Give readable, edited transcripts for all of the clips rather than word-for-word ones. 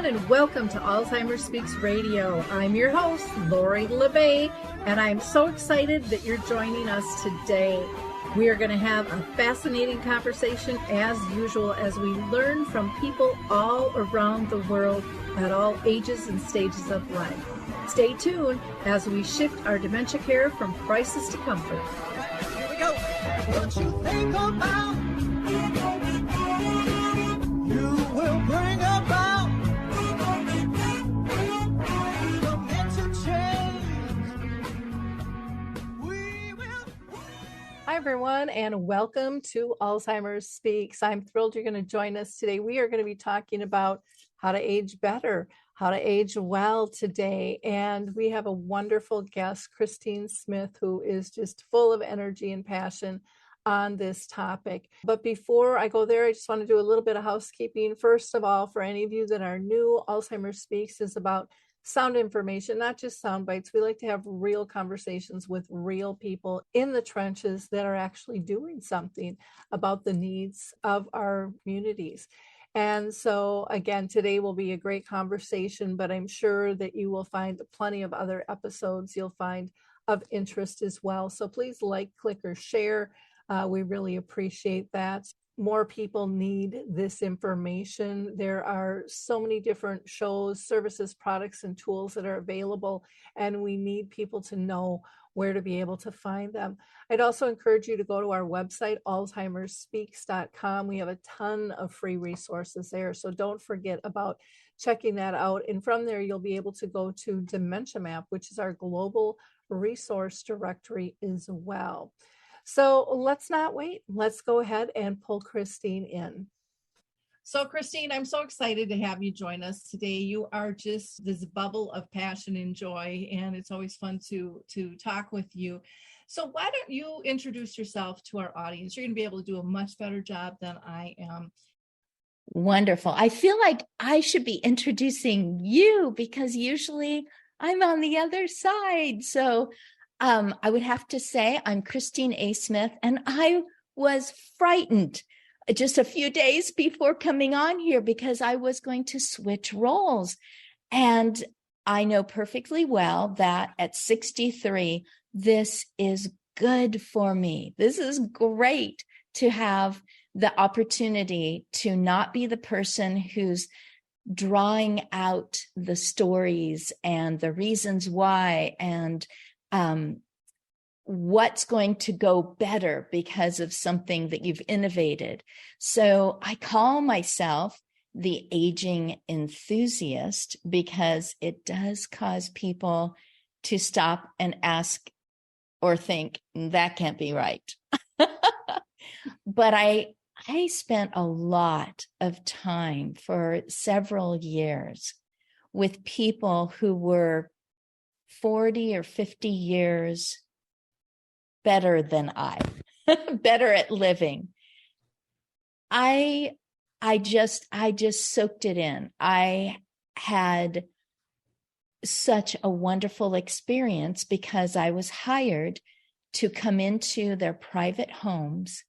and welcome to Alzheimer Speaks Radio. I'm your host, Lori LeBay, and I'm so excited that you're joining us today. We are going to have a fascinating conversation as usual as we learn from people all around the world at all ages and stages of life. Stay tuned as we shift our dementia care from crisis to comfort. Here we go. What you think about, you will bring about the mental change. We will. Hi, everyone, and welcome to Alzheimer Speaks. I'm thrilled you're going to join us today. We are going to be talking about how to age better, how to age well today. And we have a wonderful guest, Christine Smith, who is just full of energy and passion on this topic. But before I go there, I just want to do a little bit of housekeeping. First of all, for any of you that are new, Alzheimer Speaks is about sound information, not just sound bites. We like to have real conversations with real people in the trenches that are actually doing something about the needs of our communities. And so, again, today will be a great conversation, but I'm sure that you will find plenty of other episodes you'll find of interest as well. So please like, click, or share. We really appreciate that. More people need this information. There are so many different shows, services, products, and tools that are available, and we need people to know where to be able to find them. I'd also encourage you to go to our website, alzheimerspeaks.com. We have a ton of free resources there, so don't forget about checking that out. And from there, you'll be able to go to Dementia Map, which is our global resource directory as well. So let's not wait. Let's go ahead and pull Christine in. So Christine, I'm so excited to have you join us today. You are just this bubble of passion and joy, and it's always fun to talk with you. So why don't you introduce yourself to our audience? You're going to be able to do a much better job than I am. Wonderful. I feel like I should be introducing you because usually I'm on the other side. So I would have to say I'm Christine A. Smith, and I was frightened just a few days before coming on here because I was going to switch roles. And I know perfectly well that at 63, this is good for me. This is great to have the opportunity to not be the person who's drawing out the stories and the reasons why and what's going to go better because of something that you've innovated. So I call myself the aging enthusiast because it does cause people to stop and ask or think, that can't be right. But I spent a lot of time for several years with people who were 40 or 50 years better than I, better at living. I just soaked it in. I had such a wonderful experience because I was hired to come into their private homes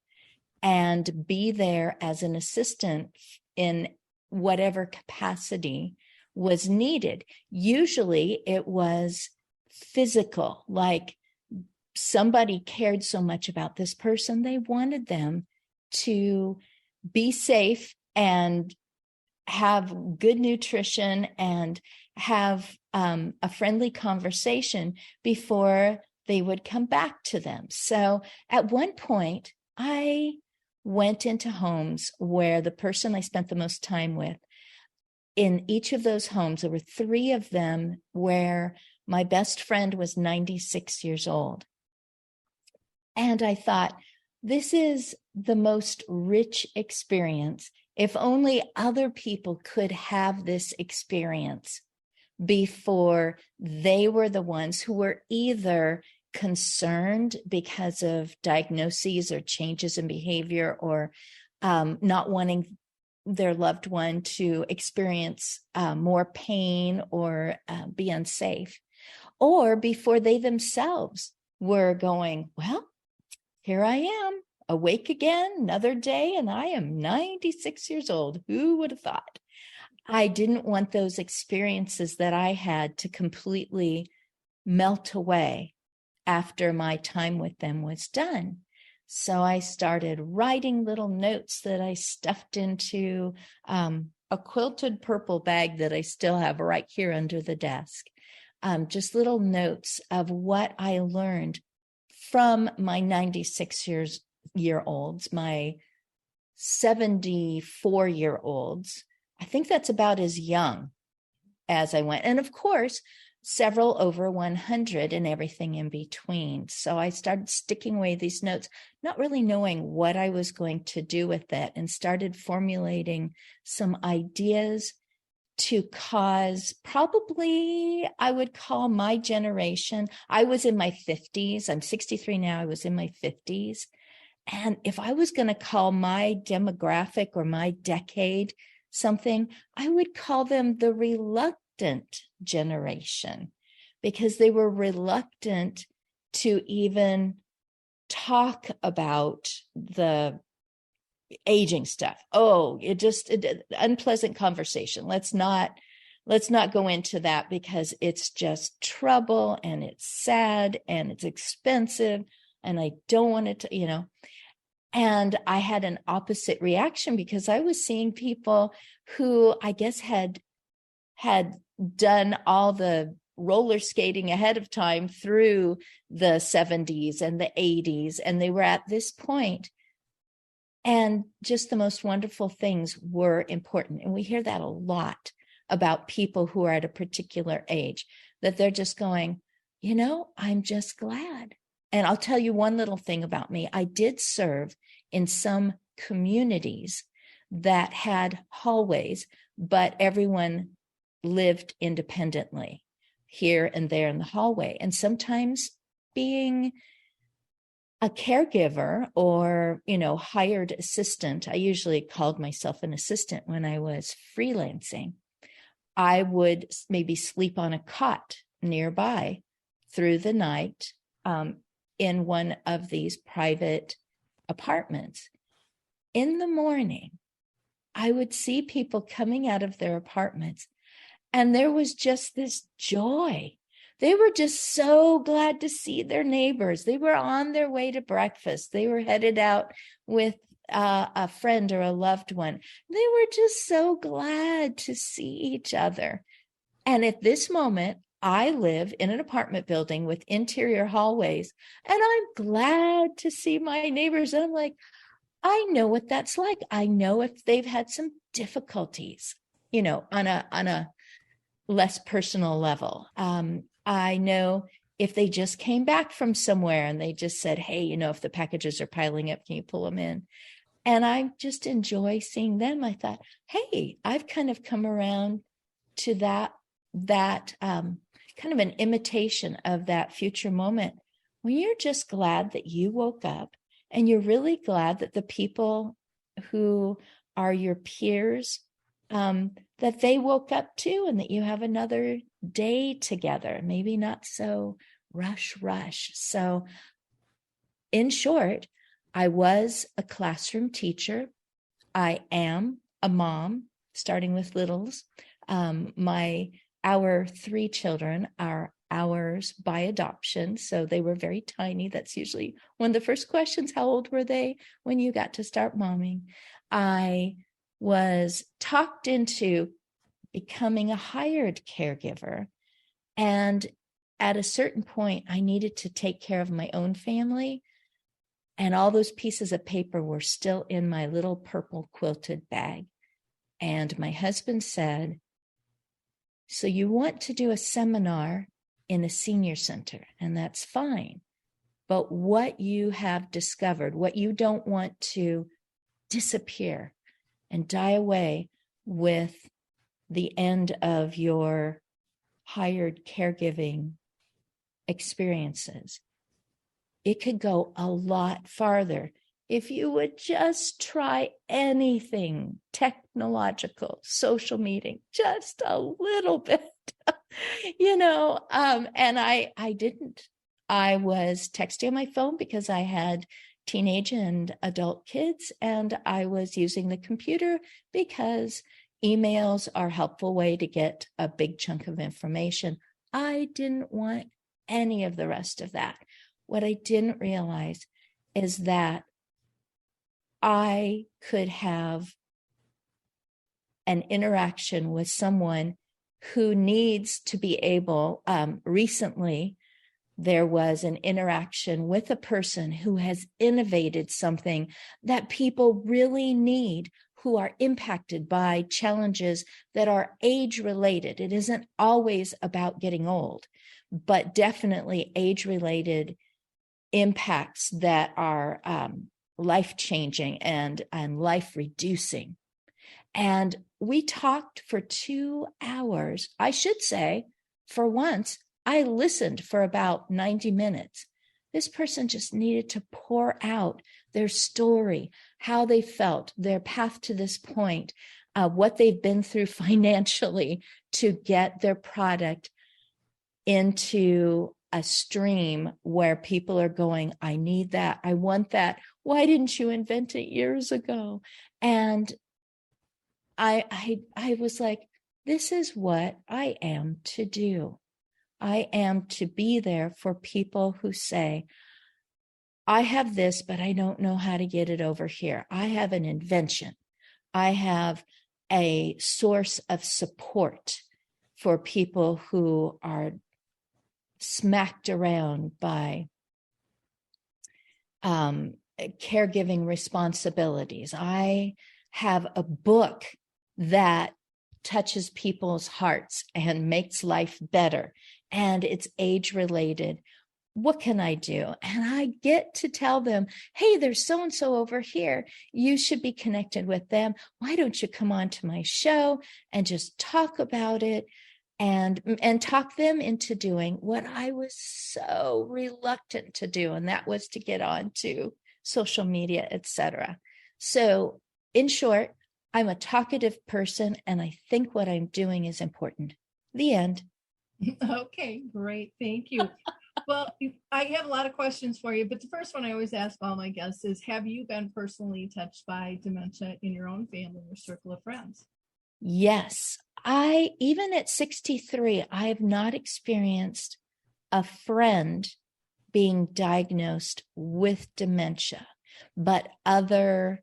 and be there as an assistant in whatever capacity was needed. Usually it was physical, like somebody cared so much about this person, they wanted them to be safe and have good nutrition and have a friendly conversation before they would come back to them. So at one point, I went into homes where the person I spent the most time with, in each of those homes, there were 3 of them where my best friend was 96 years old. And I thought, this is the most rich experience. If only other people could have this experience before they were the ones who were either concerned because of diagnoses or changes in behavior or not wanting their loved one to experience more pain or be unsafe, or before they themselves were going, well, here I am, awake again, another day, and I am 96 years old. Who would have thought? I didn't want those experiences that I had to completely melt away after my time with them was done. So I started writing little notes that I stuffed into a quilted purple bag that I still have right here under the desk. Just little notes of what I learned from my 96-year-olds, my 74-year-olds. I think that's about as young as I went. And of course, several over 100 and everything in between. So I started sticking away these notes, not really knowing what I was going to do with it, and started formulating some ideas to cause, probably I would call my generation. I was in my 50s. I'm 63 now. I was in my 50s. And if I was going to call my demographic or my decade something, I would call them the reluctant generation, because they were reluctant to even talk about the aging stuff. Unpleasant conversation. Let's not go into that, because it's just trouble and it's sad and it's expensive and I don't want it to, And I had an opposite reaction, because I was seeing people who I guess had done all the roller skating ahead of time through the 70s and the 80s, and they were at this point. And just the most wonderful things were important. And we hear that a lot about people who are at a particular age, that they're just going, I'm just glad. And I'll tell you one little thing about me. I did serve in some communities that had hallways, but everyone lived independently here and there in the hallway. And sometimes being a caregiver or, hired assistant, I usually called myself an assistant when I was freelancing. I would maybe sleep on a cot nearby through the night in one of these private apartments. In the morning, I would see people coming out of their apartments, and there was just this joy. They were just so glad to see their neighbors. They were on their way to breakfast. They were headed out with a friend or a loved one. They were just so glad to see each other. And at this moment, I live in an apartment building with interior hallways, and I'm glad to see my neighbors. And I'm like, I know what that's like. I know if they've had some difficulties, on a less personal level. I know if they just came back from somewhere and they just said, hey, if the packages are piling up, can you pull them in? And I just enjoy seeing them. I thought, hey, I've kind of come around to that kind of an imitation of that future moment when you're just glad that you woke up, and you're really glad that the people who are your peers, that they woke up too, and that you have another day together, maybe not so rush. So in short, I was a classroom teacher. I am a mom, starting with littles. Our 3 children are ours by adoption, so they were very tiny. That's usually one of the first questions. How old were they when you got to start momming? I was talked into becoming a hired caregiver, and at a certain point, I needed to take care of my own family, and all those pieces of paper were still in my little purple quilted bag. And my husband said, so you want to do a seminar in a senior center, and that's fine. But what you have discovered, what you don't want to disappear and die away with the end of your hired caregiving experiences, it could go a lot farther if you would just try anything technological, social meeting, just a little bit, and I didn't. I was texting on my phone because I had teenage and adult kids, and I was using the computer because, Emails are a helpful way to get a big chunk of information. I didn't want any of the rest of that. What I didn't realize is that I could have an interaction with someone who needs to be able, recently, there was an interaction with a person who has innovated something that people really need, who are impacted by challenges that are age related. It isn't always about getting old, but definitely age related impacts that are life changing and life reducing. And we talked for 2 hours. I should say, for once, I listened for about 90 minutes. This person just needed to pour out their story, how they felt, their path to this point, what they've been through financially to get their product into a stream where people are going, I need that. I want that. Why didn't you invent it years ago? And I was like, this is what I am to do. I am to be there for people who say, I have this, but I don't know how to get it over here. I have an invention. I have a source of support for people who are smacked around by caregiving responsibilities. I have a book that touches people's hearts and makes life better, and it's age related. What can I do? And I get to tell them, hey, there's so-and-so over here. You should be connected with them. Why don't you come on to my show and just talk about it and talk them into doing what I was so reluctant to do, and that was to get on to social media, etc. So in short, I'm a talkative person, and I think what I'm doing is important. The end. Okay, great. Thank you. Well, I have a lot of questions for you, but the first one I always ask all my guests is, have you been personally touched by dementia in your own family or circle of friends? Yes. Even at 63, I have not experienced a friend being diagnosed with dementia, but other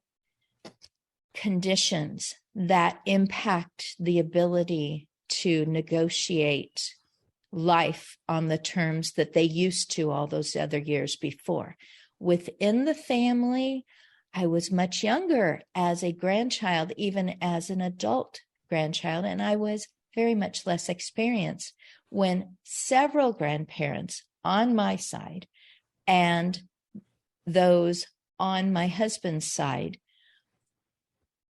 conditions that impact the ability to negotiate life on the terms that they used to all those other years before. Within the family, I was much younger as a grandchild, even as an adult grandchild, and I was very much less experienced when several grandparents on my side and those on my husband's side,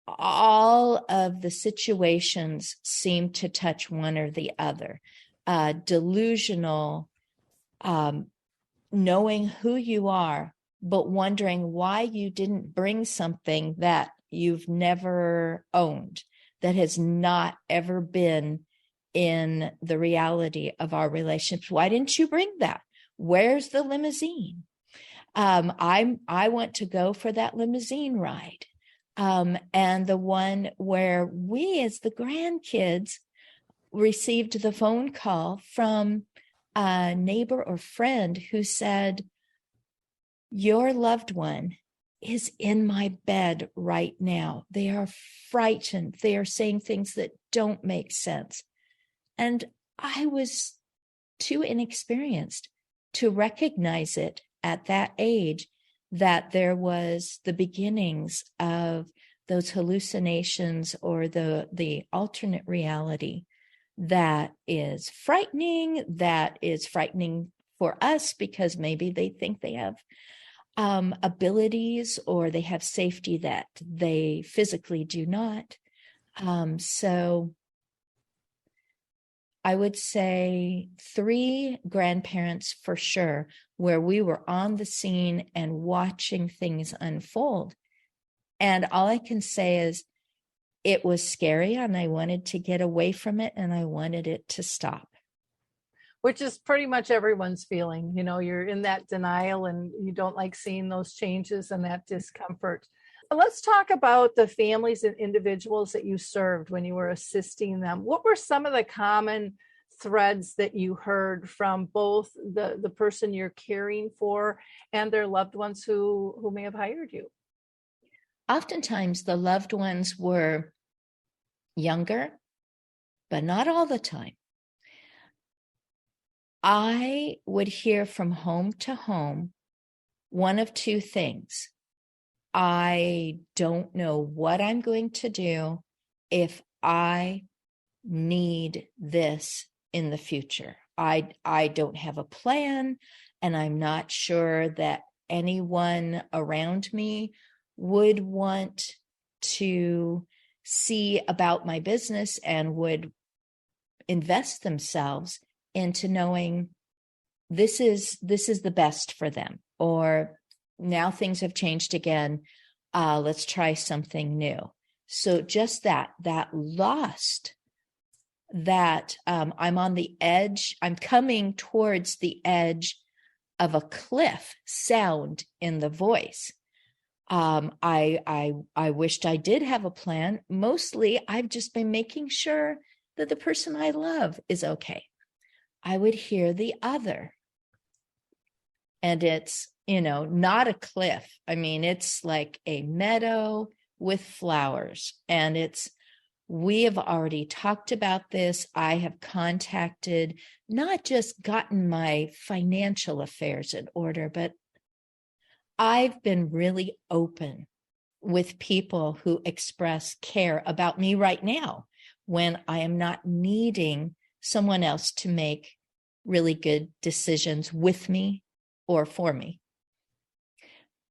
all of the situations seemed to touch one or the other. Delusional, knowing who you are, but wondering why you didn't bring something that you've never owned, that has not ever been in the reality of our relationships. Why didn't you bring that? Where's the limousine? I want to go for that limousine ride. And the one where we as the grandkids received the phone call from a neighbor or friend who said, your loved one is in my bed right now. They are frightened. They are saying things that don't make sense. And I was too inexperienced to recognize it at that age, that there was the beginnings of those hallucinations or the alternate reality that is frightening for us because maybe they think they have abilities or they have safety that they physically do not. So I would say 3 grandparents for sure, where we were on the scene and watching things unfold. And all I can say is it was scary and I wanted to get away from it and I wanted it to stop. Which is pretty much everyone's feeling. You know, you're in that denial and you don't like seeing those changes and that discomfort. Let's talk about the families and individuals that you served when you were assisting them. What were some of the common threads that you heard from both the person you're caring for and their loved ones who may have hired you? Oftentimes, the loved ones were younger, but not all the time. I would hear from home to home one of two things. I don't know what I'm going to do if I need this in the future. I don't have a plan, and I'm not sure that anyone around me would want to see about my business and would invest themselves into knowing this is the best for them, or now things have changed again. Let's try something new. So just that lost, that I'm on the edge, I'm coming towards the edge of a cliff sound in the voice. I wished I did have a plan. Mostly, I've just been making sure that the person I love is okay. I would hear the other. And it's, not a cliff. I mean, it's like a meadow with flowers. And we have already talked about this. I have contacted, not just gotten my financial affairs in order, but I've been really open with people who express care about me right now when I am not needing someone else to make really good decisions with me or for me.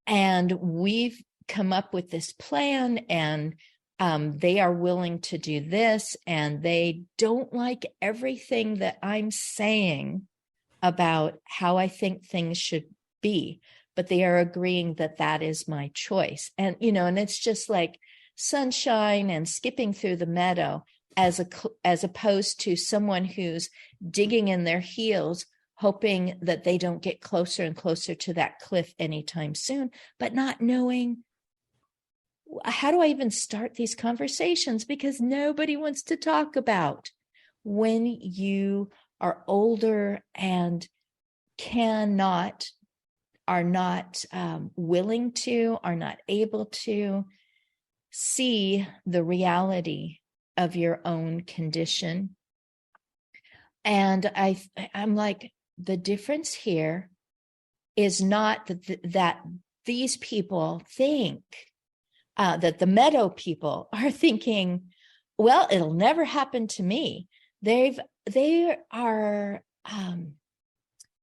And we've come up with this plan, and they are willing to do this, and they don't like everything that I'm saying about how I think things should be, but they are agreeing that that is my choice. And, and it's just like sunshine and skipping through the meadow, as opposed to someone who's digging in their heels, hoping that they don't get closer and closer to that cliff anytime soon, but not knowing, how do I even start these conversations? Because nobody wants to talk about when you are older and are not willing to, are not able to see the reality of your own condition. And I'm like, the difference here is not that these people think that the meadow people are thinking, well, it'll never happen to me. They are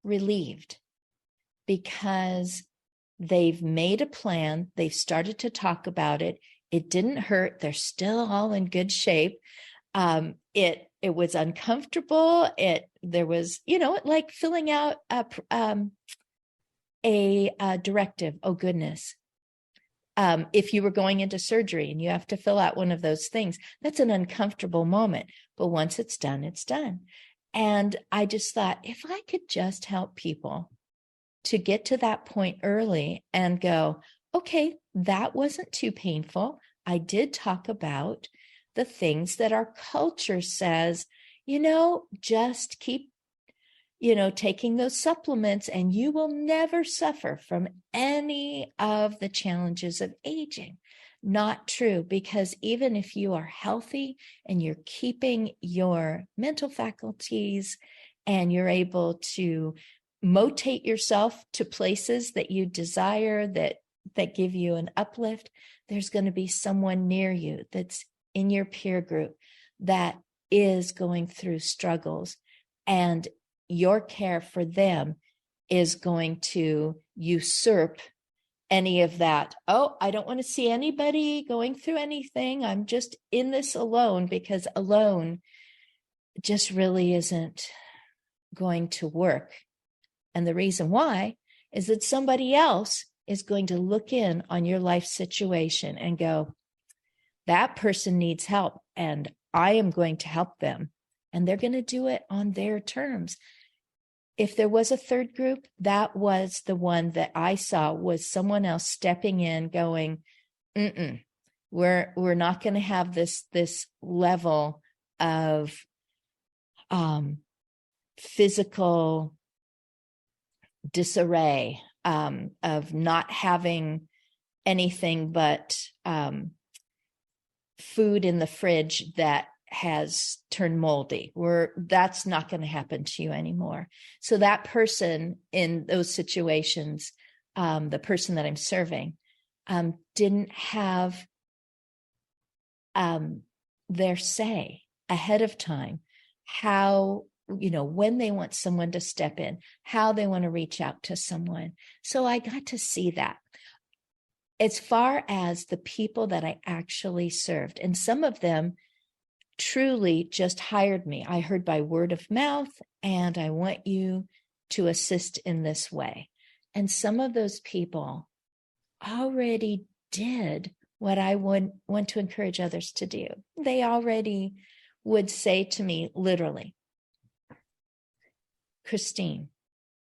relieved because they've made a plan. They've started to talk about it. It didn't hurt. They're still all in good shape. It was uncomfortable. There was, like filling out a directive. Oh, goodness. If you were going into surgery and you have to fill out one of those things, that's an uncomfortable moment. But once it's done, it's done. And I just thought, if I could just help people to get to that point early and go, okay, that wasn't too painful. I did talk about the things that our culture says, just keep, taking those supplements and you will never suffer from any of the challenges of aging. Not true, because even if you are healthy and you're keeping your mental faculties and you're able to motivate yourself to places that you desire, that give you an uplift, there's going to be someone near you that's in your peer group that is going through struggles, and your care for them is going to usurp any of that. Oh, I don't want to see anybody going through anything. I'm just in this alone, because alone just really isn't going to work. And the reason why is that somebody else is going to look in on your life situation and go, that person needs help and I am going to help them. And they're going to do it on their terms. If there was a third group, that was the one that I saw, was someone else stepping in going, Mm-mm. We're not going to have this level of physical disarray, of not having anything but food in the fridge that has turned moldy. That's not going to happen to you anymore. So that person in those situations, the person that I'm serving, didn't have their say ahead of time, how, when they want someone to step in, how they want to reach out to someone. So I got to see that. As far as the people that I actually served, and some of them truly just hired me. I heard by word of mouth, and I want you to assist in this way. And some of those people already did what I would want to encourage others to do. They already would say to me, literally, Christine,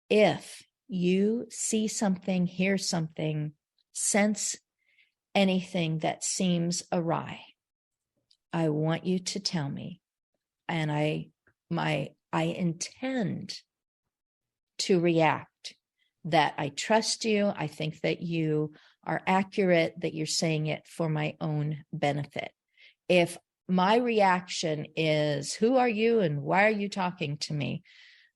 if you see something, hear something, sense anything that seems awry, I want you to tell me. And I intend to react, that I trust you. I think that you are accurate, that you're saying it for my own benefit. If my reaction is, who are you and why are you talking to me?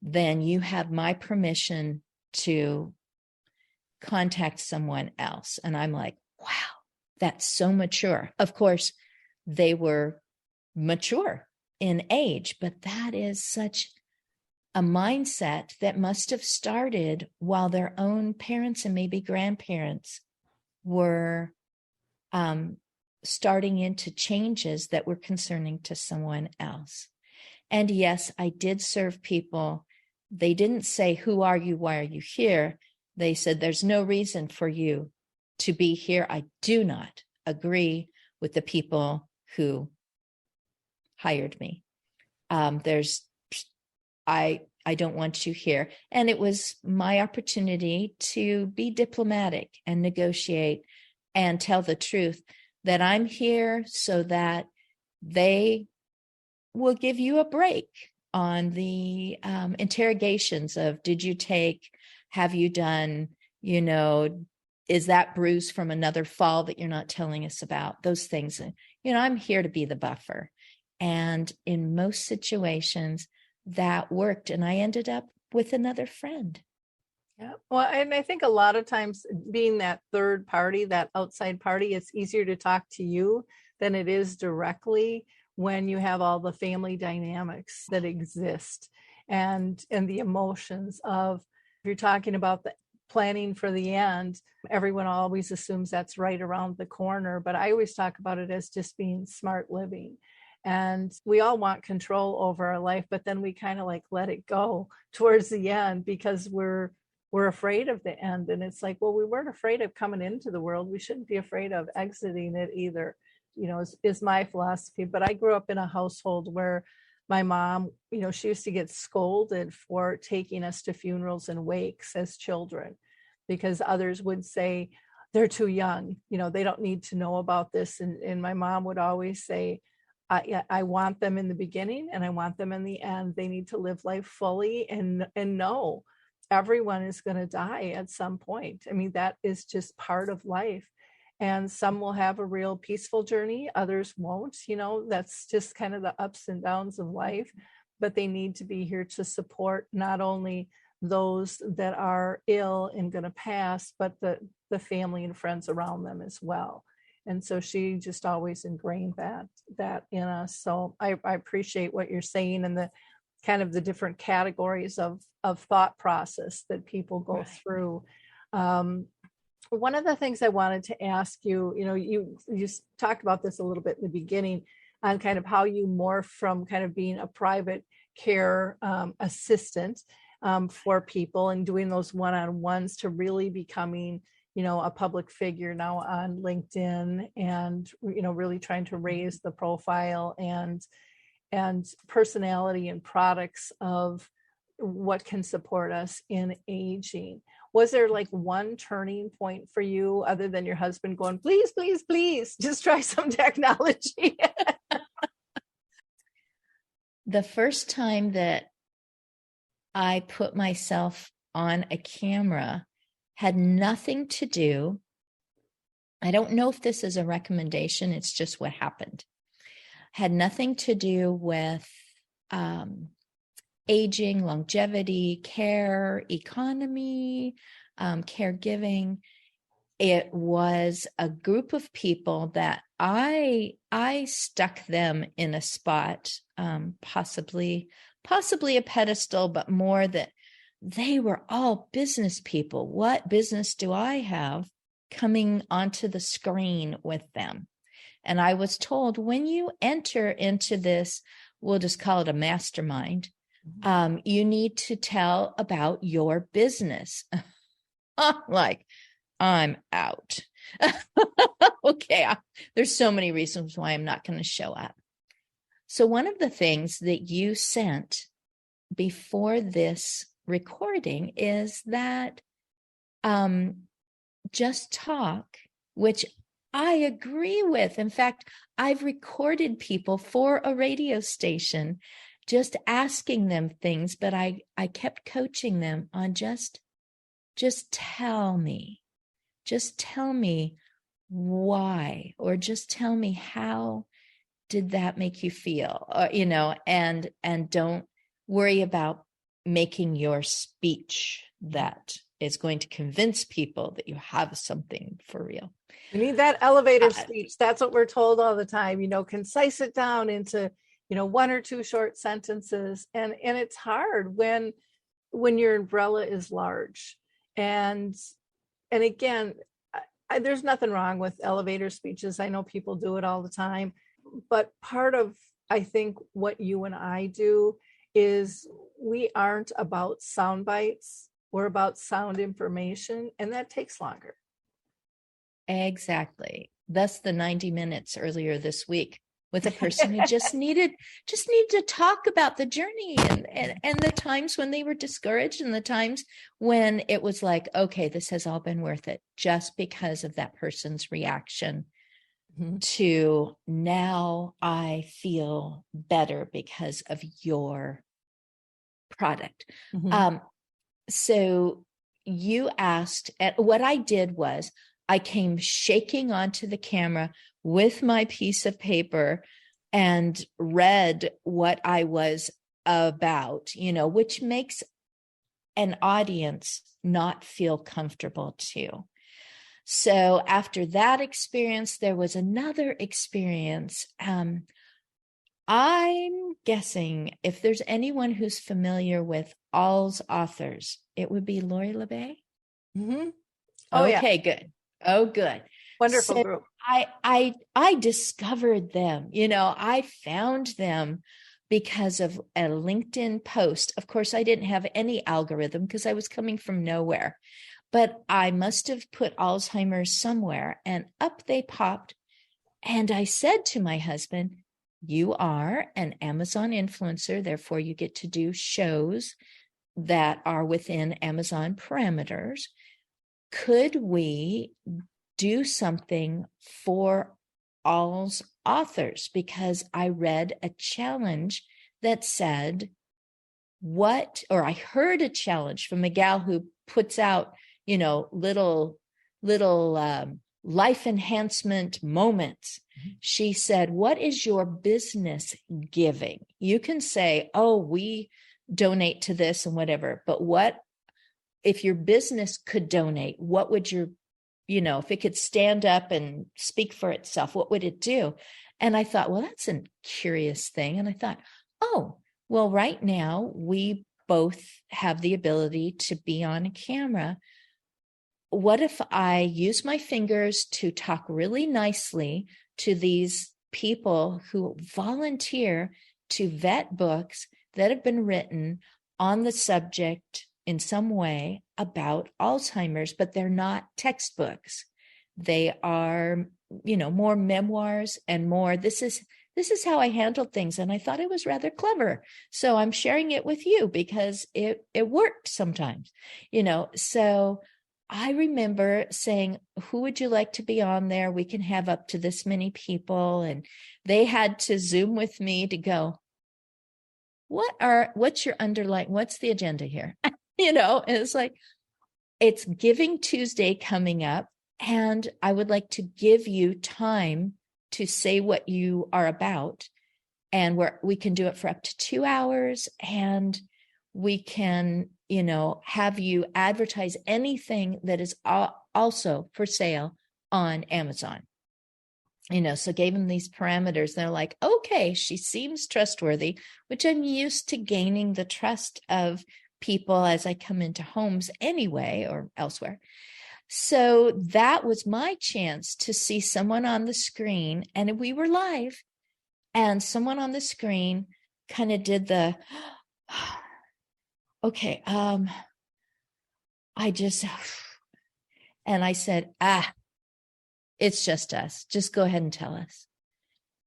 Then you have my permission to contact someone else. And I'm like, wow, that's so mature. Of course, they were mature in age, but that is such a mindset that must have started while their own parents and maybe grandparents were starting into changes that were concerning to someone else. And yes, I did serve people. They didn't say, who are you? Why are you here? They said, there's no reason for you to be here. I do not agree with the people who hired me. I don't want you here. And it was my opportunity to be diplomatic and negotiate and tell the truth, that I'm here so that they will give you a break on the interrogations of, did you take, have you done, is that bruise from another fall that you're not telling us about? Those things. I'm here to be the buffer. And in most situations, that worked. And I ended up with another friend. Yeah. Well, and I think a lot of times being that third party, that outside party, it's easier to talk to you than it is directly when you have all the family dynamics that exist and the emotions of, if you're talking about the planning for the end, everyone always assumes that's right around the corner. But I always talk about it as just being smart living. And we all want control over our life, but then we kind of like let it go towards the end because we're afraid of the end. And it's like, well, we weren't afraid of coming into the world. We shouldn't be afraid of exiting it either, is my philosophy. But I grew up in a household where my mom, she used to get scolded for taking us to funerals and wakes as children, because others would say they're too young, they don't need to know about this. And my mom would always say, I want them in the beginning and I want them in the end. They need to live life fully and know everyone is going to die at some point. I mean, that is just part of life. And some will have a real peaceful journey, others won't. That's just kind of the ups and downs of life. But they need to be here to support not only those that are ill and going to pass, but the family and friends around them as well. And so she just always ingrained that in us. So I appreciate what you're saying, and the kind of the different categories of thought process that people go right through. One of the things I wanted to ask you, you talked about this a little bit in the beginning on kind of how you morph from kind of being a private care assistant for people and doing those one-on-ones to really becoming a public figure now on LinkedIn, and really trying to raise the profile and personality and products of what can support us in aging. Was there like one turning point for you other than your husband going, please, please, please, just try some technology? The first time that I put myself on a camera had nothing to do. I don't know if this is a recommendation. It's just what happened. Had nothing to do with aging, longevity, care, economy, caregiving. It was a group of people that I stuck them in a spot, possibly a pedestal, but more that they were all business people. What business do I have coming onto the screen with them? And I was told, when you enter into this, we'll just call it a mastermind, you need to tell about your business. Like, I'm out. Okay, there's so many reasons why I'm not going to show up. So one of the things that you sent before this recording is that just talk, which I agree with. In fact, I've recorded people for a radio station just asking them things, but I kept coaching them on just tell me. Just tell me why, or just tell me how did that make you feel, and don't worry about making your speech that is going to convince people that you have something for real. We need that elevator speech. That's what we're told all the time, concise it down into, one or two short sentences. And it's hard when your umbrella is large. And again, there's nothing wrong with elevator speeches. I know people do it all the time, but part of, I think, what you and I do is we aren't about sound bites. We're about sound information, and that takes longer. Exactly. Thus the 90 minutes earlier this week with a person who just needed to talk about the journey and the times when they were discouraged and the times when it was like, okay, this has all been worth it just because of that person's reaction to now I feel better because of your product. So you asked, and what I did was I came shaking onto the camera with my piece of paper and read what I was about, which makes an audience not feel comfortable too. So after that experience, there was another experience. I'm guessing if there's anyone who's familiar with All's authors, it would be Lori LeBay. Oh, okay, yeah. Good. Oh, good. Wonderful group. I discovered them. I found them because of a LinkedIn post. Of course, I didn't have any algorithm because I was coming from nowhere, but I must have put Alzheimer's somewhere and up they popped. And I said to my husband, you are an Amazon influencer, therefore you get to do shows that are within Amazon parameters. Could we do something for All's authors? Because I read a challenge that said, I heard a challenge from a gal who puts out, little life enhancement moments. She said, what is your business giving? You can say, oh, we donate to this and whatever, but what if your business could donate? What would if it could stand up and speak for itself, what would it do? And I thought, well, that's a curious thing. And I thought, oh, well, right now we both have the ability to be on a camera. What if I use my fingers to talk really nicely to these people who volunteer to vet books that have been written on the subject in some way about Alzheimer's, but they're not textbooks. They are, more memoirs and more. This is this is how I handled things. And I thought it was rather clever. So I'm sharing it with you because it worked sometimes, So I remember saying, who would you like to be on there? We can have up to this many people. And they had to Zoom with me to go, what's your underlying, what's the agenda here? And it's like, it's Giving Tuesday coming up. And I would like to give you time to say what you are about. And we can do it for up to 2 hours. And we can, have you advertise anything that is also for sale on Amazon. So gave them these parameters. They're like, okay, she seems trustworthy, which I'm used to gaining the trust of people as I come into homes anyway, or elsewhere. So that was my chance to see someone on the screen, and we were live, and someone on the screen kind of did the, okay, and I said, it's just us. Just go ahead and tell us.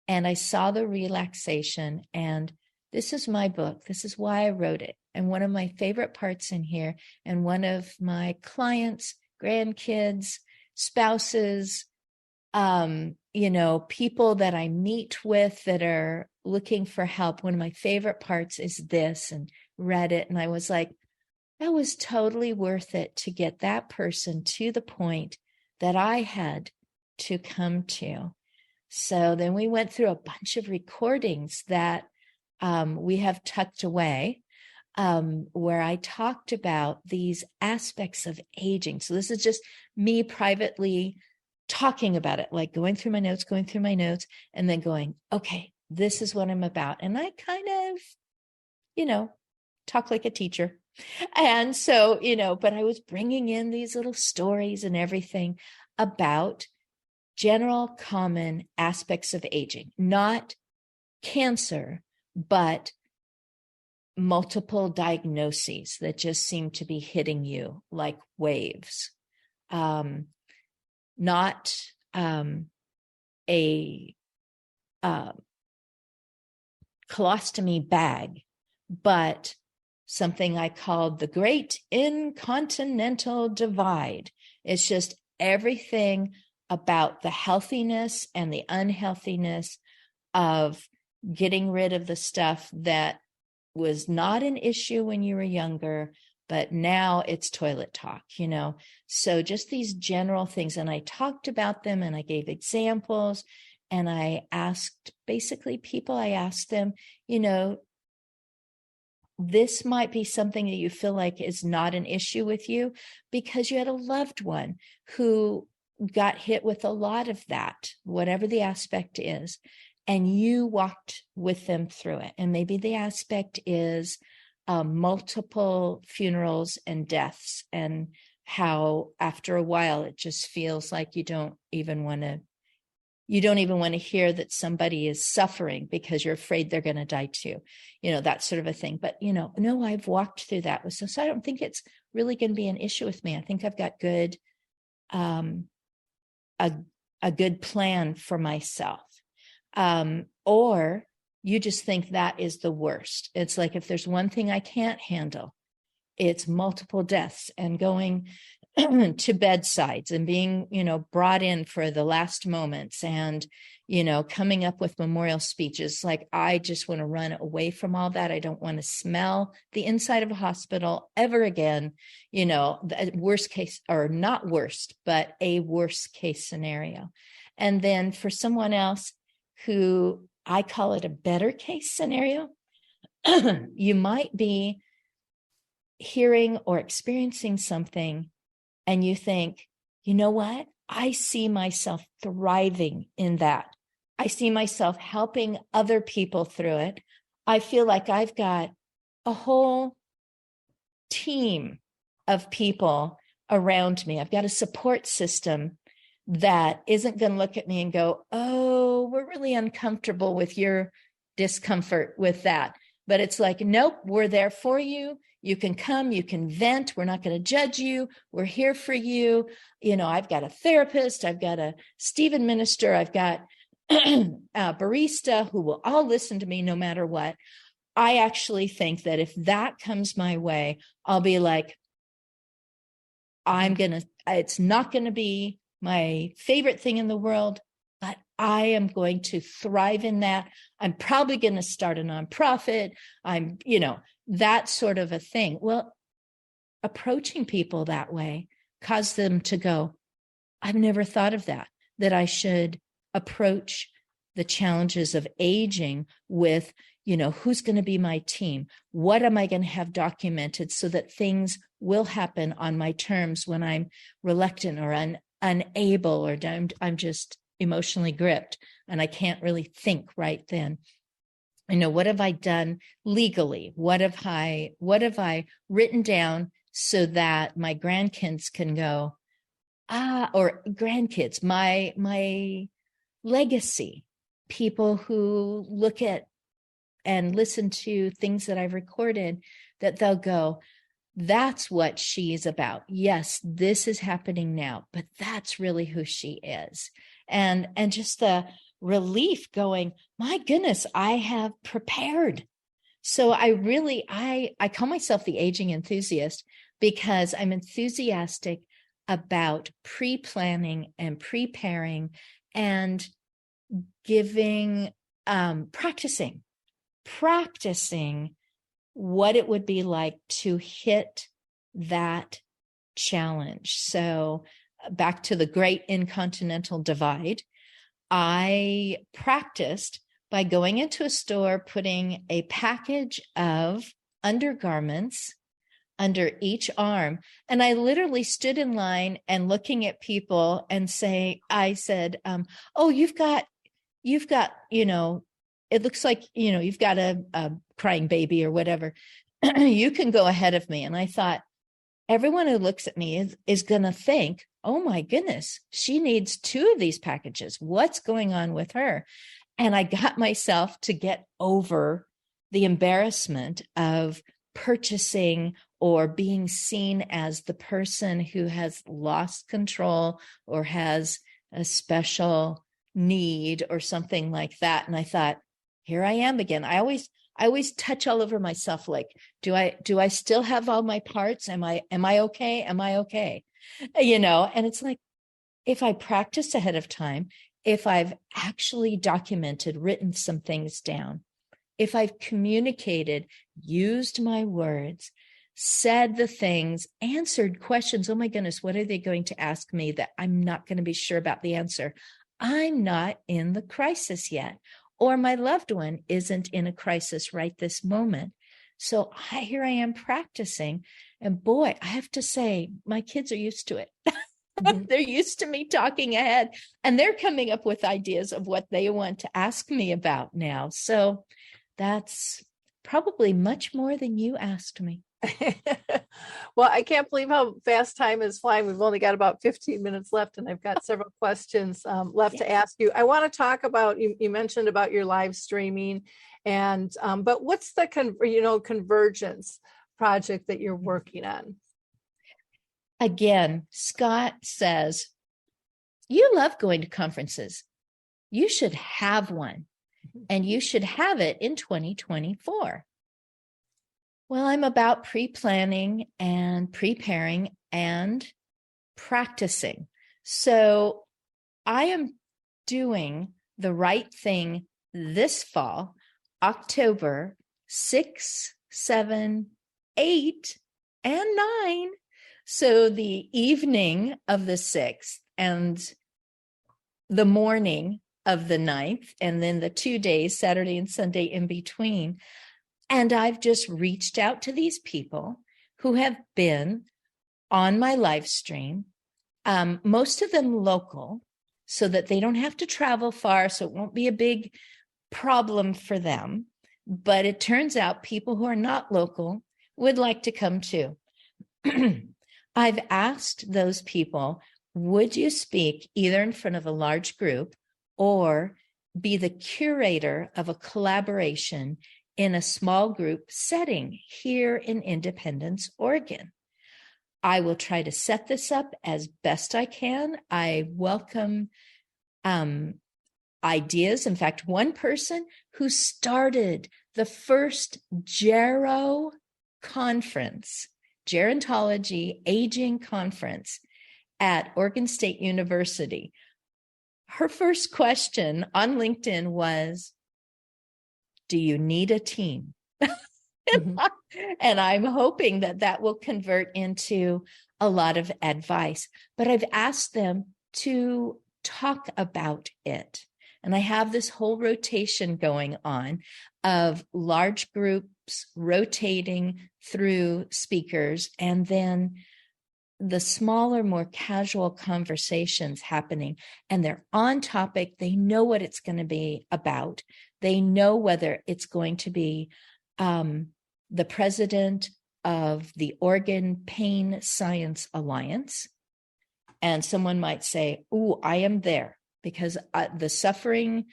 And I saw the relaxation, and this is my book. This is why I wrote it. And one of my favorite parts in here, and one of my clients, grandkids, spouses, people that I meet with that are looking for help. One of my favorite parts is this, and read it. And I was like, that was totally worth it to get that person to the point that I had to come to. So then we went through a bunch of recordings that we have tucked away, where I talked about these aspects of aging. So this is just me privately talking about it, like going through my notes, and then going, okay, this is what I'm about. And I kind of, talk like a teacher. And so, but I was bringing in these little stories and everything about general common aspects of aging, not cancer, but multiple diagnoses that just seem to be hitting you like waves. Not a colostomy bag, but something I called the Great Incontinental Divide. It's just everything about the healthiness and the unhealthiness of getting rid of the stuff that was not an issue when you were younger, but now it's toilet talk, So just these general things. And I talked about them, and I gave examples, and I asked them, this might be something that you feel like is not an issue with you because you had a loved one who got hit with a lot of that, whatever the aspect is, and you walked with them through it. And maybe the aspect is multiple funerals and deaths, and how after a while it just feels like you don't even want to hear that somebody is suffering because you're afraid they're going to die too, that sort of a thing. But, no, I've walked through that with so I don't think it's really going to be an issue with me. I think I've got good, a good plan for myself. Or you just think that is the worst. It's like, if there's one thing I can't handle, it's multiple deaths and going to bedsides and being, brought in for the last moments and, coming up with memorial speeches. Like, I just want to run away from all that. I don't want to smell the inside of a hospital ever again. The worst case, or not worst, but a worst case scenario. And then for someone else who, I call it a better case scenario, you might be hearing or experiencing something and you think, you know what? I see myself thriving in that. I see myself helping other people through it. I feel like I've got a whole team of people around me. I've got a support system that isn't going to look at me and go, oh, we're really uncomfortable with your discomfort with that. But it's like, nope, we're there for you. You can come, you can vent. We're not going to judge you. We're here for you. I've got a therapist. I've got a Stephen minister. I've got barista who will all listen to me no matter what. I actually think that if that comes my way, I'll be like, it's not going to be my favorite thing in the world, but I am going to thrive in that. I'm probably going to start a nonprofit. That sort of a thing. Well, approaching people that way caused them to go, I've never thought of that I should approach the challenges of aging with, who's going to be my team? What am I going to have documented so that things will happen on my terms when I'm reluctant or unable, or I'm just emotionally gripped and I can't really think right then. What have I done legally? What have I written down so that my grandkids can go, or grandkids, my legacy, people who look at and listen to things that I've recorded, that they'll go, that's what she's about. Yes, this is happening now, but that's really who she is. And just the relief going, my goodness, I have prepared. So I call myself the aging enthusiast because I'm enthusiastic about pre-planning and preparing and giving, practicing what it would be like to hit that challenge. So back to the Great Incontinental Divide, I practiced by going into a store, putting a package of undergarments under each arm. And I literally stood in line and looking at people and I said, oh, you've got, it looks like, you've got a crying baby or whatever. You can go ahead of me. And I thought, everyone who looks at me is going to think, oh my goodness, she needs 2 of these packages. What's going on with her? And I got myself to get over the embarrassment of purchasing or being seen as the person who has lost control or has a special need or something like that. And I thought, here I am again. I always touch all over myself. Like, do I still have all my parts? Am I okay? Am I okay? And it's like, if I practice ahead of time, if I've actually documented, written some things down, if I've communicated, used my words, said the things, answered questions. Oh my goodness, what are they going to ask me that I'm not going to be sure about the answer? I'm not in the crisis yet, or my loved one isn't in a crisis right this moment. So here I am practicing. And boy, I have to say, my kids are used to it. They're used to me talking ahead, and they're coming up with ideas of what they want to ask me about now. So that's probably much more than you asked me. Well, I can't believe how fast time is flying. We've only got about 15 minutes left, and I've got several questions left to ask you. I want to talk about, you mentioned about your live streaming, and but what's the convergence project that you're working on? Again, Scott says, you love going to conferences. You should have one, and you should have it in 2024. Well, I'm about pre-planning and preparing and practicing. So I am doing the right thing this fall, October 6, 7, 8, and 9. So the evening of the 6th and the morning of the 9th, and then the 2 days, Saturday and Sunday in between. And I've just reached out to these people who have been on my live stream, most of them local, so that they don't have to travel far, so it won't be a big problem for them. But it turns out people who are not local would like to come too. I've asked those people, would you speak either in front of a large group or be the curator of a collaboration in a small group setting here in Independence, Oregon? I will try to set this up as best I can. I welcome ideas. In fact, one person who started the first Gero conference, gerontology aging conference at Oregon State University, her first question on LinkedIn was, do you need a team? Mm-hmm. And I'm hoping that that will convert into a lot of advice. But I've asked them to talk about it. And I have this whole rotation going on of large groups rotating through speakers, and then the smaller, more casual conversations happening. And they're on topic. They know what it's going to be about. They know whether it's going to be the president of the Oregon Pain Science Alliance. And someone might say, "Ooh, I am there," because the suffering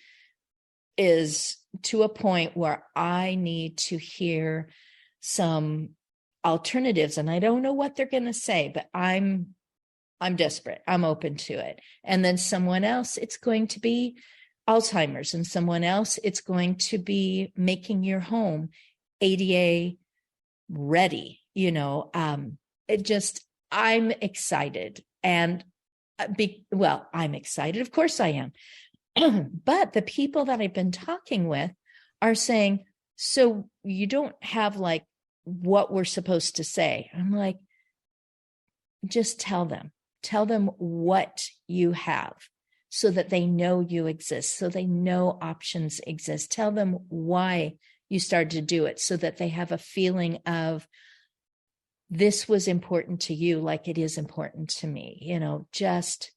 is to a point where I need to hear some alternatives. And I don't know what they're going to say, but I'm desperate. I'm open to it. And then someone else, it's going to be Alzheimer's, and someone else, it's going to be making your home ADA ready. I'm excited. And I'm excited. Of course I am. But the people that I've been talking with are saying, so you don't have like what we're supposed to say. I'm like, just tell them what you have, so that they know you exist, so they know options exist. Tell them why you started to do it, so that they have a feeling of, this was important to you like it is important to me. Just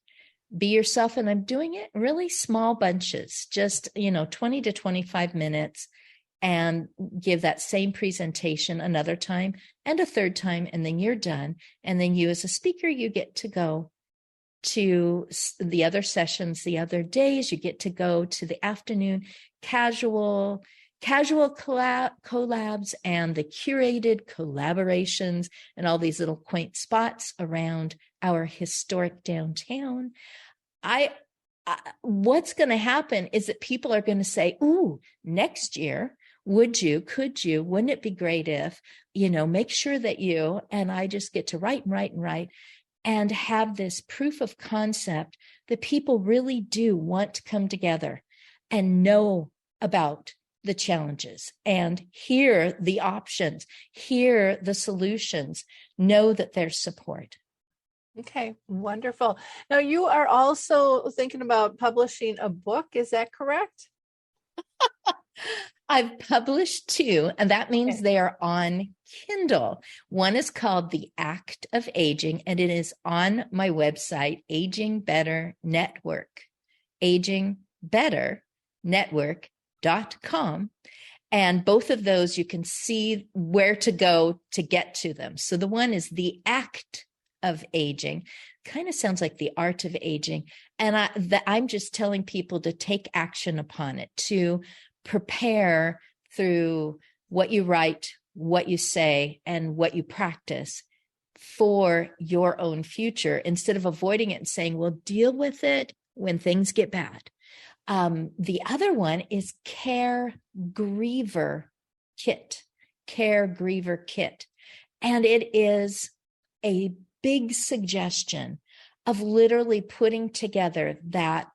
be yourself. And I'm doing it in really small bunches, just 20 to 25 minutes, and give that same presentation another time and a third time, and then you're done. And then you, as a speaker, you get to go to the other sessions the other days. You get to go to the afternoon casual collabs and the curated collaborations and all these little quaint spots around our historic downtown. What's going to happen is that people are going to say, "Ooh, next year, could you, wouldn't it be great if, make sure that you," and I just get to write and have this proof of concept that people really do want to come together and know about the challenges and hear the options, hear the solutions, know that there's support. Okay, wonderful. Now, you are also thinking about publishing a book. Is that correct? I've published 2, and that means they are on Kindle. One is called The Act of Aging, and it is on my website, Aging Better Network, agingbetterNetwork.com. And both of those, you can see where to go to get to them. So the one is The Act of Aging. Kind of sounds like the art of aging. And I'm just telling people to take action upon it, to prepare through what you write, what you say, and what you practice for your own future, instead of avoiding it and saying, well, deal with it when things get bad. The other one is Caregriever Kit. And it is a big suggestion of literally putting together that,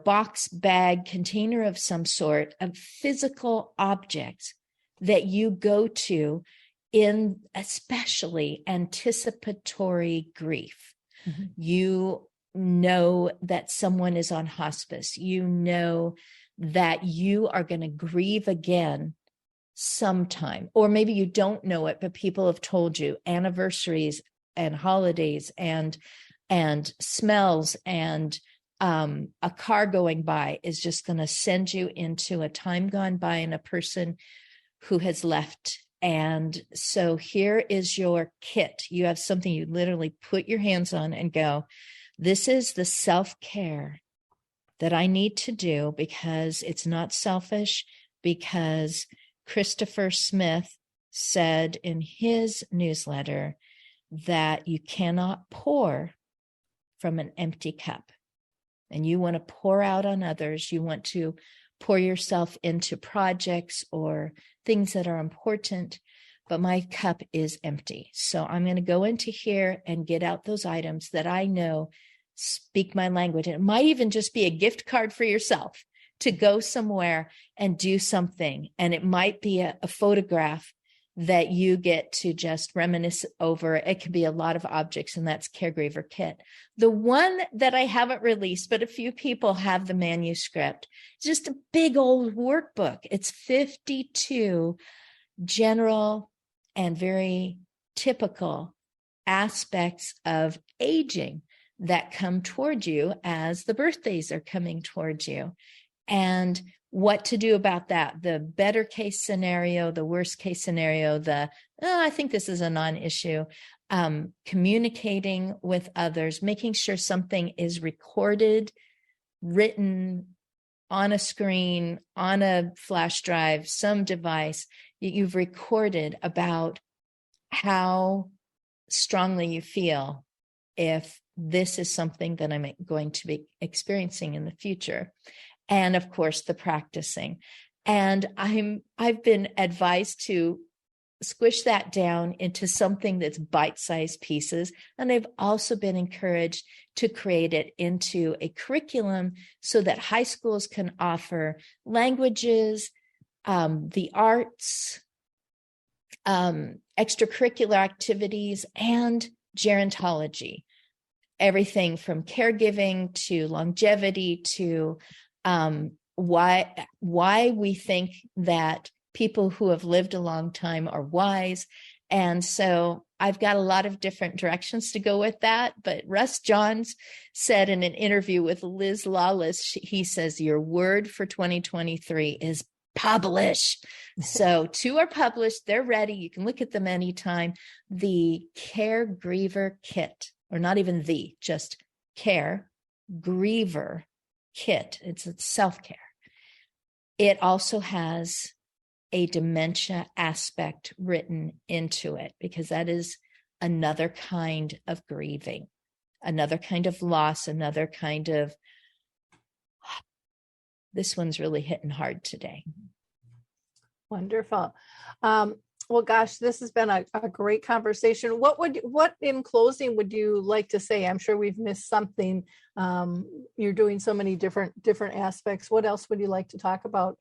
box, bag, container of some sort of physical objects that you go to in especially anticipatory grief. Mm-hmm. You know that someone is on hospice. You know that you are going to grieve again sometime, or maybe you don't know it, but people have told you. Anniversaries and holidays and smells and a car going by is just going to send you into a time gone by and a person who has left. And so here is your kit. You have something you literally put your hands on and go, this is the self-care that I need to do, because it's not selfish, because Christopher Smith said in his newsletter that you cannot pour from an empty cup. and you want to pour out on others. You want to pour yourself into projects or things that are important, but my cup is empty. So I'm going to go into here and get out those items that I know speak my language. And it might even just be a gift card for yourself to go somewhere and do something. And it might be a photograph that you get to just reminisce over. It could be a lot of objects, and that's Caregiver Kit. The one that I haven't released, but a few people have the manuscript, just a big old workbook. It's 52 general and very typical aspects of aging that come toward you as the birthdays are coming towards you, and what to do about that. The better case scenario, the worst case scenario, I think this is a non-issue. Communicating with others, making sure something is recorded, written on a screen, on a flash drive, some device you've recorded about how strongly you feel if this is something that I'm going to be experiencing in the future. And of course, the practicing. And I've been advised to squish that down into something that's bite-sized pieces. And I've also been encouraged to create it into a curriculum so that high schools can offer languages, the arts, extracurricular activities, and gerontology. Everything from caregiving to longevity to why we think that people who have lived a long time are wise. And so I've got a lot of different directions to go with that. But Russ Johns said in an interview with Liz Lawless, he says, your word for 2023 is publish. So two are published. They're ready. You can look at them anytime. The Caregiver Kit, or not even just Caregiver Kit. It's self-care. It also has a dementia aspect written into it, because that is another kind of grieving, another kind of loss, another kind of, this one's really hitting hard today. Wonderful. Well, gosh, this has been a great conversation. What in closing would you like to say? I'm sure we've missed something. You're doing so many different aspects. What else would you like to talk about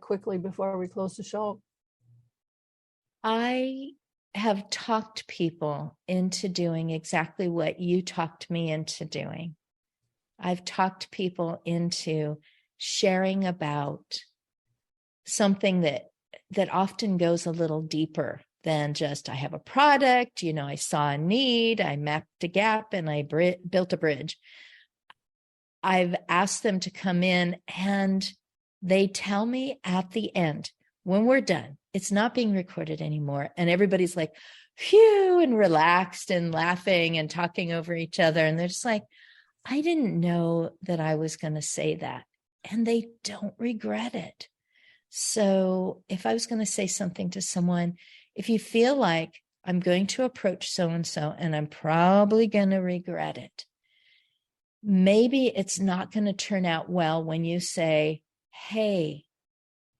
quickly before we close the show? I have talked people into doing exactly what you talked me into doing. I've talked people into sharing about something that often goes a little deeper than just, I have a product, I saw a need, I mapped a gap, and I built a bridge. I've asked them to come in, and they tell me at the end, when we're done, it's not being recorded anymore. And everybody's like, phew, and relaxed and laughing and talking over each other. And they're just like, I didn't know that I was going to say that. And they don't regret it. So if I was going to say something to someone, if you feel like I'm going to approach so-and-so and I'm probably going to regret it, maybe it's not going to turn out well when you say, hey,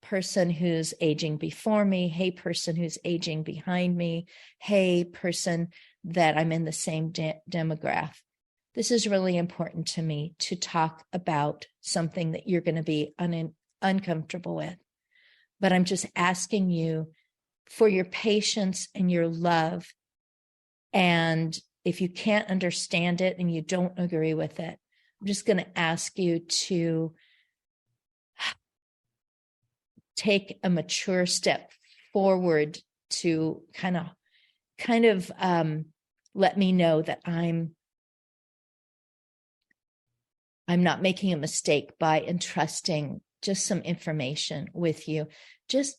person who's aging before me, hey, person who's aging behind me, hey, person that I'm in the same demographic. This is really important to me to talk about something that you're going to be uncomfortable with. But I'm just asking you for your patience and your love. And if you can't understand it and you don't agree with it, I'm just going to ask you to take a mature step forward to kind of let me know that I'm not making a mistake by entrusting just some information with you. Just,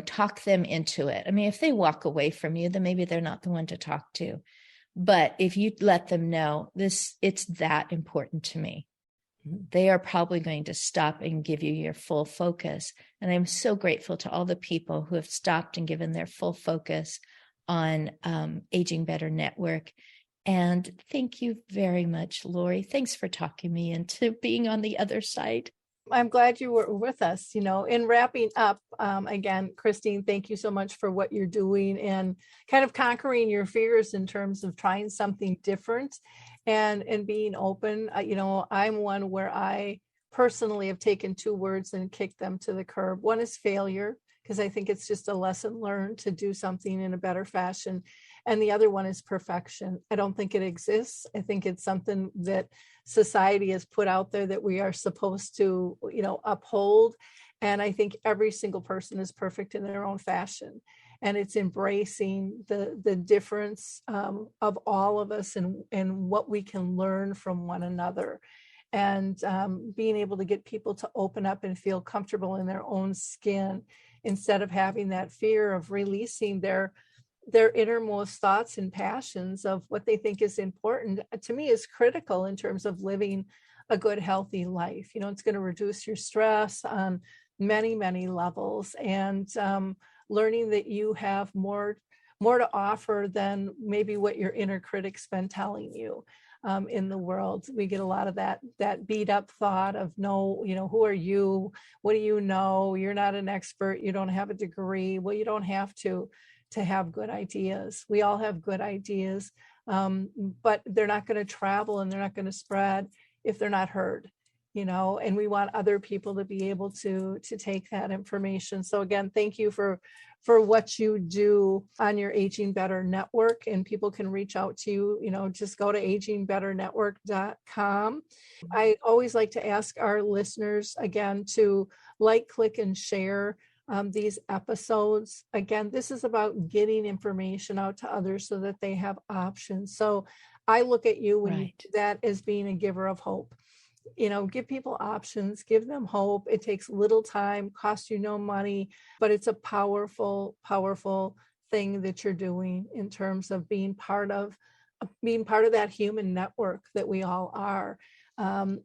talk them into it. I mean, if they walk away from you, then maybe they're not the one to talk to. But if you let them know it's that important to me, they are probably going to stop and give you your full focus. And I'm so grateful to all the people who have stopped and given their full focus on Aging Better Network. And thank you very much, Lori. Thanks for talking me into being on the other side. I'm glad you were with us. In wrapping up, again, Christine, thank you so much for what you're doing and kind of conquering your fears in terms of trying something different and being open. I'm one where I personally have taken 2 words and kicked them to the curb. One is failure, because I think it's just a lesson learned to do something in a better fashion. And the other one is perfection. I don't think it exists. I think it's something that society has put out there that we are supposed to, uphold. And I think every single person is perfect in their own fashion. And it's embracing the difference of all of us and what we can learn from one another. And being able to get people to open up and feel comfortable in their own skin instead of having that fear of releasing their innermost thoughts and passions of what they think is important, to me, is critical in terms of living a good, healthy life. It's going to reduce your stress on many, many levels, and learning that you have more to offer than maybe what your inner critic's been telling you. In the world, we get a lot of that beat up thought of, no, who are you? What do you know? You're not an expert. You don't have a degree. Well, you don't have to have good ideas. We all have good ideas, but they're not going to travel and they're not going to spread if they're not heard, and we want other people to be able to take that information. So again, thank you for what you do on your Aging Better Network, and people can reach out to you, just go to agingbetternetwork.com. I always like to ask our listeners again to like, click, and share these episodes. Again, this is about getting information out to others so that they have options. So I look at you when you do that as being a giver of hope. Give people options, give them hope. It takes little time, costs you no money, but it's a powerful, powerful thing that you're doing in terms of being part of that human network that we all are.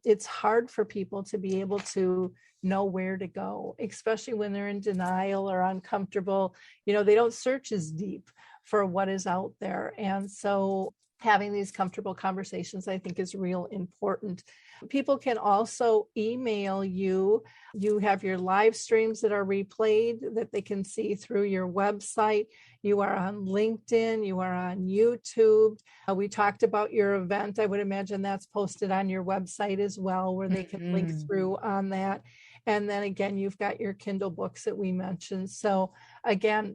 It's hard for people to be able to know where to go, especially when they're in denial or uncomfortable. They don't search as deep for what is out there. And so having these comfortable conversations, I think, is real important. People can also email you. You have your live streams that are replayed that they can see through your website. You are on LinkedIn. You are on YouTube. We talked about your event. I would imagine that's posted on your website as well, where they can link through on that. And then again, you've got your Kindle books that we mentioned. So again,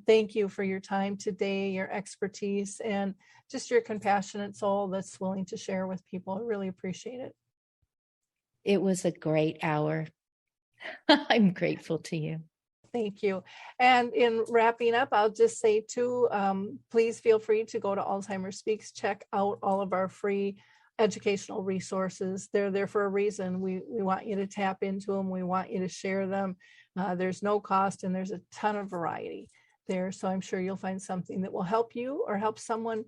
thank you for your time today, your expertise, and just your compassionate soul that's willing to share with people. I really appreciate it. It was a great hour. I'm grateful to you. Thank you. And in wrapping up, I'll just say too, please feel free to go to Alzheimer Speaks, check out all of our free educational resources. They're there for a reason. We want you to tap into them. We want you to share them. There's no cost and there's a ton of variety there. So I'm sure you'll find something that will help you or help someone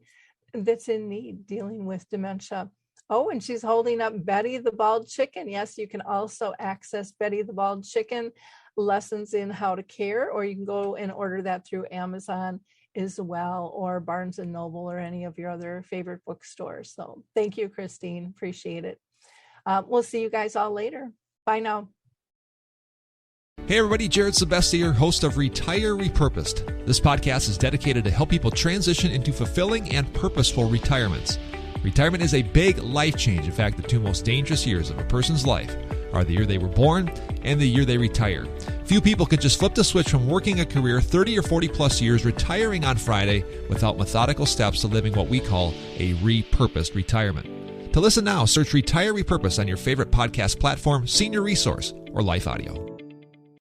that's in need dealing with dementia. Oh, and she's holding up Betty the Bald Chicken. Yes, you can also access Betty the Bald Chicken lessons in how to care, or you can go and order that through Amazon as well, or Barnes and Noble, or any of your other favorite bookstores. So thank you, Christine. Appreciate it. We'll see you guys all later. Bye now. Hey everybody, Jared Sebesti here, host of Retire Repurposed. This podcast is dedicated to help people transition into fulfilling and purposeful retirements. Retirement is a big life change. In fact, the 2 most dangerous years of a person's life are the year they were born and the year they retire. Few people can just flip the switch from working a career 30 or 40 plus years, retiring on Friday, without methodical steps to living what we call a repurposed retirement. To listen now, search Retire Repurposed on your favorite podcast platform, Senior Resource, or Life Audio.